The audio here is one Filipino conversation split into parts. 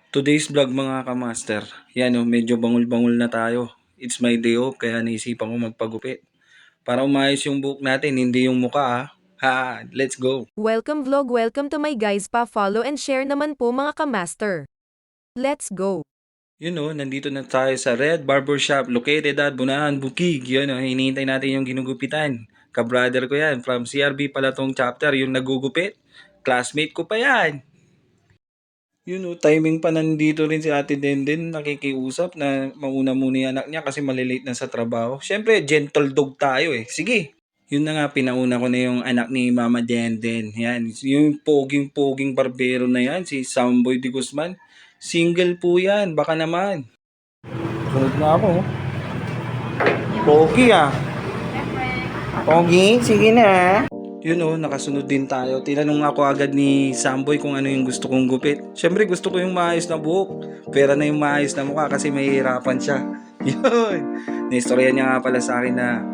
Today's vlog mga kamaster. Yan o, medyo bangul-bangul na tayo. It's my day off kaya naisipan ko magpagupit. Para umayos yung buhok natin, hindi yung mukha ah. Ha, let's go. Welcome vlog, welcome to my guys, pa-follow and share naman po mga kamaster. Let's go! Nandito na tayo sa Red Barbershop located at Bunahan, Bukig. Hinihintay natin yung ginugupitan. Ka-brother ko yan, from CRB Palatong Chapter, yung nagugupit. Classmate ko pa yan. Timing pa nandito rin si Ate Denden nakikiusap na mauna muna yung anak niya kasi malilate na sa trabaho. Siyempre, gentle dog tayo eh. Sige. Yun na nga, pinauna ko na yung anak ni Mama Denden. Yan, yung poging-poging barbero na yan, si Samboy de Guzman. Single po yan, baka naman. Sunod na ako. Pogi ah. Pogi, sige na. Nakasunod din tayo. Tinanong ako agad ni Samboy kung ano yung gusto kong gupit. Siyempre gusto ko yung maayos na buhok. Pera na yung maayos na mukha kasi mahihirapan siya. Yun. Naistorya niya nga pala sa akin na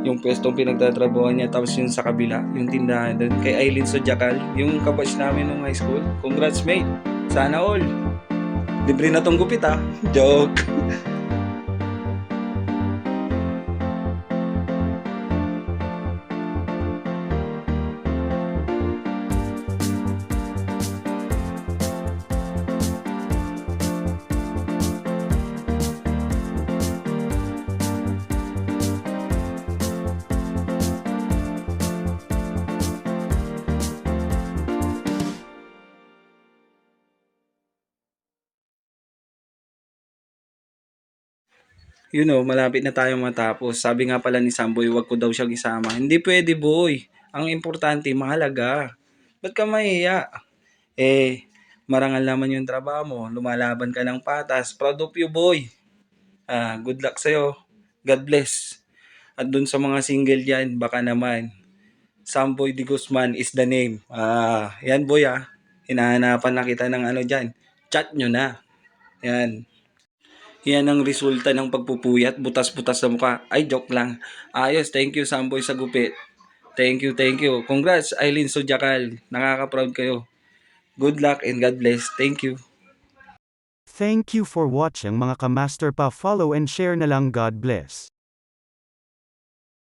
yung pwestong pinagtatrabuhan niya tapos yung sa kabila, yung tindahan doon kay Aileen Sodjakal, yung kabatch namin nung high school. Congrats mate. Sana all. Libre na tong gupit ah. Joke. Malapit na tayong matapos. Sabi nga pala ni Samboy, wag ko daw siyang isama. Hindi pwede, boy. Ang importante, mahalaga. Ba't ka mahiya? Marangal naman yung trabaho mo. Lumalaban ka ng patas. Proud of you, boy. Good luck sa'yo. God bless. At dun sa mga single yan, baka naman. Samboy de Guzman is the name. Yan, boy, Hinahanapan na kita ng ano dyan. Chat nyo na. Yan. Yan ang resulta ng pagpupuyat, butas-butas sa mukha. Ay, joke lang. Ayos, thank you Samboy sa gupit. Thank you, thank you. Congrats, Aileen Sodjakal. Nakaka-proud kayo. Good luck and God bless. Thank you. Thank you for watching mga kamaster, pa follow and share na lang, God bless.